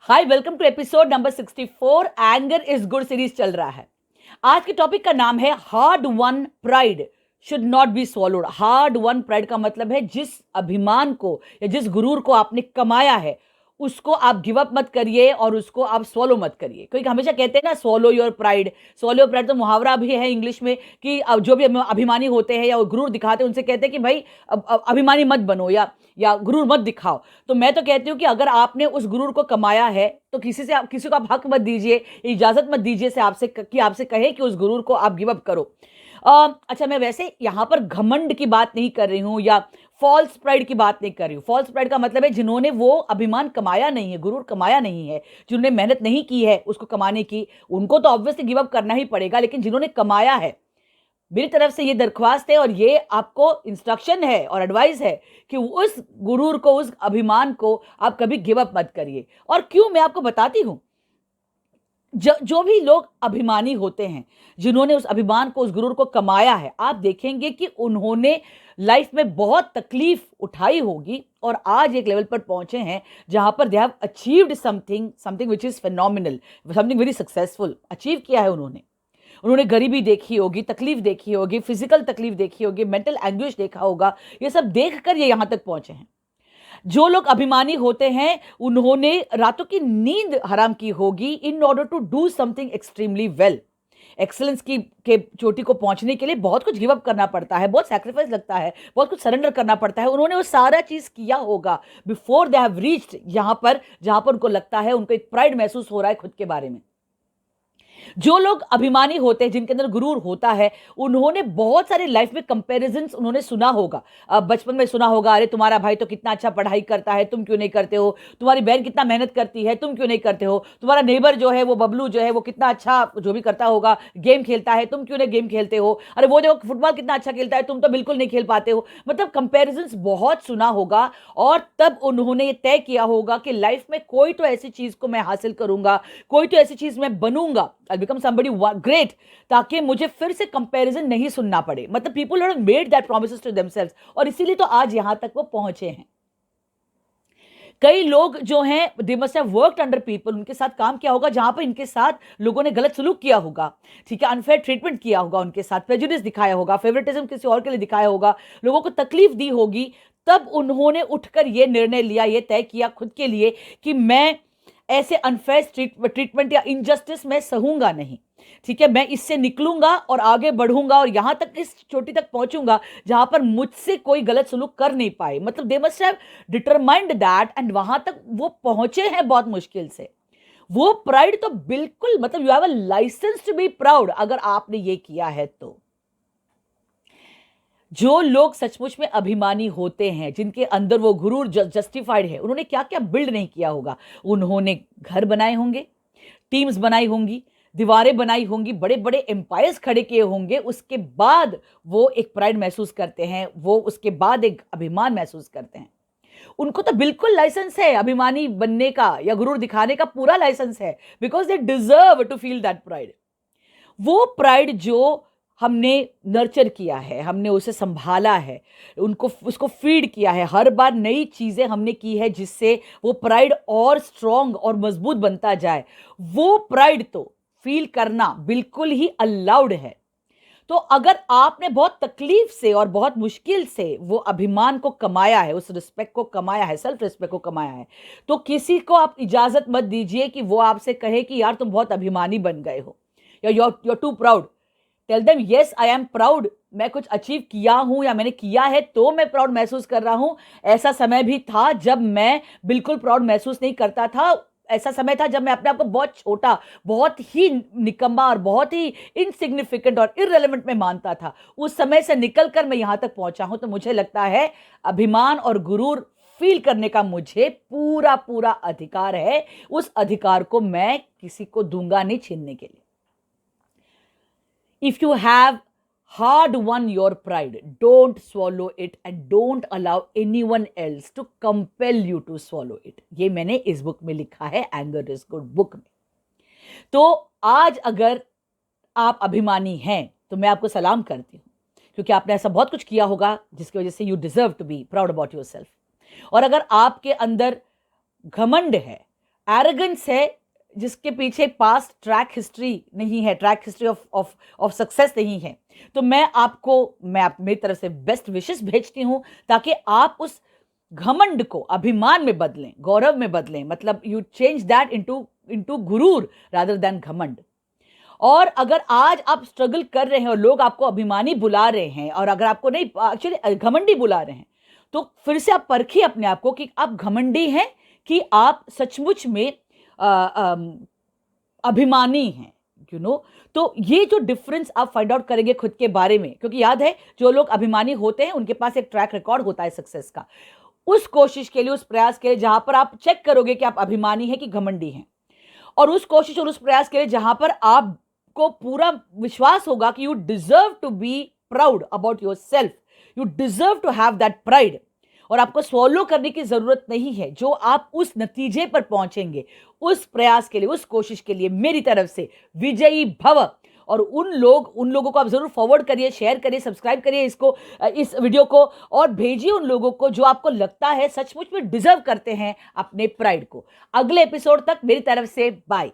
Hi, welcome to episode number 64। Anger is good series चल रहा है। आज के टॉपिक का नाम है hard won pride should not be swallowed. Hard won pride का मतलब है जिस अभिमान को या जिस गुरूर को आपने कमाया है उसको आप गिव अप मत करिए और उसको आप स्वॉलो मत करिए। क्योंकि हमेशा कहते हैं ना, swallow your pride. Swallow your pride तो मुहावरा भी है इंग्लिश में कि अब जो भी अभिमानी होते हैं या वो गुरूर दिखाते हैं उनसे कहते हैं कि भाई अब अभिमानी मत बनो या गुरूर मत दिखाओ। तो मैं तो कहती हूँ कि अगर आपने उस गुरूर को कमाया है तो किसी को आप हक मत दीजिए, इजाजत मत दीजिए से आपसे कहे कि उस गुरूर को आप गिव अप करो। अच्छा, मैं वैसे यहां पर घमंड की बात नहीं कर रही हूं या फॉल्स प्राइड की बात नहीं कर रही हूं। फॉल्स प्राइड का मतलब है जिन्होंने वो अभिमान कमाया नहीं है, गुरूर कमाया नहीं है, जिन्होंने मेहनत नहीं की है उसको कमाने की, उनको तो ऑब्वियसली गिव अप करना ही पड़ेगा। लेकिन जिन्होंने कमाया है, मेरी तरफ से ये दरख्वास्त है और ये आपको इंस्ट्रक्शन है और एडवाइस है कि उस गुरूर को, उस अभिमान को आप कभी गिव अप मत करिए। और क्यों, मैं आपको बताती हूं। जो भी लोग अभिमानी होते हैं, जिन्होंने उस अभिमान को, उस गुरूर को कमाया है, आप देखेंगे कि उन्होंने लाइफ में बहुत तकलीफ उठाई होगी और आज एक लेवल पर पहुंचे हैं जहां पर they have achieved something which is phenomenal, something very successful achieve किया है उन्होंने गरीबी देखी होगी, तकलीफ देखी होगी, फिजिकल तकलीफ देखी होगी, मेंटल एंग्विश देखा होगा। ये सब देखकर ये यहां तक पहुंचे हैं। जो लोग अभिमानी होते हैं उन्होंने रातों की नींद हराम की होगी in order to do something extremely well. Excellence की के चोटी को पहुंचने के लिए बहुत कुछ गिव अप करना पड़ता है, बहुत सैक्रिफाइस लगता है, बहुत कुछ सरेंडर करना पड़ता है। उन्होंने वो सारा चीज किया होगा बिफोर दे हैव रीच्ड यहां पर जहां पर उनको लगता है, उनको एक प्राइड महसूस हो रहा है खुद के बारे में। जो लोग अभिमानी होते हैं, जिनके अंदर गुरूर होता है, उन्होंने बहुत सारे लाइफ में कंपैरिजंस उन्होंने सुना होगा। बचपन में सुना होगा, अरे तुम्हारा भाई तो कितना अच्छा पढ़ाई करता है, तुम क्यों नहीं करते हो? तुम्हारी बहन कितना मेहनत करती है, तुम क्यों नहीं करते हो? तुम्हारा नेबर जो है, वो बबलू जो है, वो कितना अच्छा जो भी करता होगा, गेम खेलता है, तुम क्यों नहीं गेम खेलते हो? अरे वो जो फुटबॉल कितना अच्छा खेलता है, तुम तो बिल्कुल नहीं खेल पाते हो। मतलब कंपेरिजंस बहुत सुना होगा और तब उन्होंने ये तय किया होगा कि लाइफ में कोई तो ऐसी चीज को मैं हासिल करूंगा, कोई तो ऐसी चीज मैं बनूंगा, I'll become somebody great, ताकि मुझे फिर से कंपैरिजन नहीं सुनना पड़े। मतलब people have made that promises to themselves और इसीलिए तो आज यहां तक वो पहुंचे हैं। कई लोग जो हैं, they must have worked under people, उनके साथ काम किया होगा जहां पर इनके साथ लोगों ने गलत सलूक किया होगा, ठीक है, अनफेयर ट्रीटमेंट किया होगा, उनके साथ प्रेजुडिस दिखाया होगा, फेवरेटिज्म किसी और के लिए दिखाया होगा, लोगों को तकलीफ दी होगी। तब उन्होंने उठकर ये निर्णय लिया, ये तय किया खुद के लिए कि मैं ऐसे अनफेयर ट्रीटमेंट या इनजस्टिस में सहूंगा नहीं, ठीक है, मैं इससे निकलूंगा और आगे बढ़ूंगा और यहां तक, इस चोटी तक पहुंचूंगा जहां पर मुझसे कोई गलत सलूक कर नहीं पाए। मतलब they must have determined that and वहां तक वो पहुंचे हैं बहुत मुश्किल से। वो प्राइड तो बिल्कुल, मतलब you have a licence to be proud अगर आपने ये किया है तो। जो लोग सचमुच में अभिमानी होते हैं, जिनके अंदर वो गुरूर जस्टिफाइड है, उन्होंने क्या क्या बिल्ड नहीं किया होगा। उन्होंने घर बनाए होंगे, टीम्स बनाई होंगी, दीवारें बनाई होंगी, बड़े बड़े एम्पायर्स खड़े किए होंगे, उसके बाद वो एक प्राइड महसूस करते हैं, वो उसके बाद एक अभिमान महसूस करते हैं। उनको तो बिल्कुल लाइसेंस है अभिमानी बनने का या गुरूर दिखाने का, पूरा लाइसेंस है, because they deserve to feel that pride. वो प्राइड जो हमने नर्चर किया है, हमने उसे संभाला है, उसको फीड किया है, हर बार नई चीजें हमने की है जिससे वो प्राइड और स्ट्रांग और मजबूत बनता जाए, वो प्राइड तो फील करना बिल्कुल ही अलाउड है। तो अगर आपने बहुत तकलीफ से और बहुत मुश्किल से वो अभिमान को कमाया है, उस रिस्पेक्ट को कमाया है, सेल्फ रिस्पेक्ट को कमाया है, तो किसी को आप इजाजत मत दीजिए कि वो आपसे कहे कि यार तुम बहुत अभिमानी बन गए हो या you're too proud. Tell them yes I am proud, मैं कुछ अचीव किया हूं या मैंने किया है तो मैं प्राउड महसूस कर रहा हूं। ऐसा समय भी था जब मैं बिल्कुल प्राउड महसूस नहीं करता था, ऐसा समय था जब मैं अपने आप को बहुत छोटा, बहुत ही निकम्मा और बहुत ही इनसिग्निफिकेंट और इररेलेवेंट में मानता था। उस समय से निकलकर मैं यहां तक पहुंचा हूं। तो मुझे लगता है अभिमान और गुरूर फील करने का मुझे पूरा पूरा अधिकार है। उस अधिकार को मैं किसी को दूंगा नहीं छीनने के लिए। If you have hard won your pride, don't swallow it and don't allow anyone else to compel you to swallow it. ये मैंने इस बुक में लिखा है, एंगर इज गुड बुक में। तो आज अगर आप अभिमानी हैं तो मैं आपको सलाम करती हूं, क्योंकि आपने ऐसा बहुत कुछ किया होगा जिसकी वजह से you deserve to be proud about yourself. और अगर आपके अंदर घमंड है, एरोगेंस है जिसके पीछे पास्ट ट्रैक हिस्ट्री नहीं है, ट्रैक हिस्ट्री ऑफ सक्सेस नहीं है। तो मैं मेरी तरफ से बेस्ट विशेस भेजती हूं ताकि आप उस घमंड को अभिमान में बदलें, गौरव में बदलें। मतलब you change that into Gurur rather than घमंड। और अगर आज आप स्ट्रगल कर रहे हैं और लोग आपको अभिमानी बुला रहे हैं, और अगर आपको नहीं, एक्चुअली घमंडी बुला रहे हैं, तो फिर से आप परखिए अपने आप को कि आप घमंडी हैं कि आप सचमुच में अभिमानी हैं, तो ये जो डिफरेंस आप फाइंड आउट करेंगे खुद के बारे में, क्योंकि याद है जो लोग अभिमानी होते हैं उनके पास एक ट्रैक रिकॉर्ड होता है सक्सेस का। उस कोशिश के लिए, उस प्रयास के लिए जहां पर आप चेक करोगे कि आप अभिमानी हैं कि घमंडी हैं, और उस कोशिश और उस प्रयास के लिए जहां पर आपको पूरा विश्वास होगा कि you deserve to be proud about yourself, you deserve to have that pride, और आपको स्वॉलो करने की जरूरत नहीं है। जो आप उस नतीजे पर पहुंचेंगे, उस प्रयास के लिए, उस कोशिश के लिए मेरी तरफ से विजयी भव। और उन लोगों को आप जरूर फॉरवर्ड करिए, शेयर करिए, सब्सक्राइब करिए इस वीडियो को, और भेजिए उन लोगों को जो आपको लगता है सचमुच में डिजर्व करते हैं अपने प्राइड को। अगले एपिसोड तक मेरी तरफ से बाय।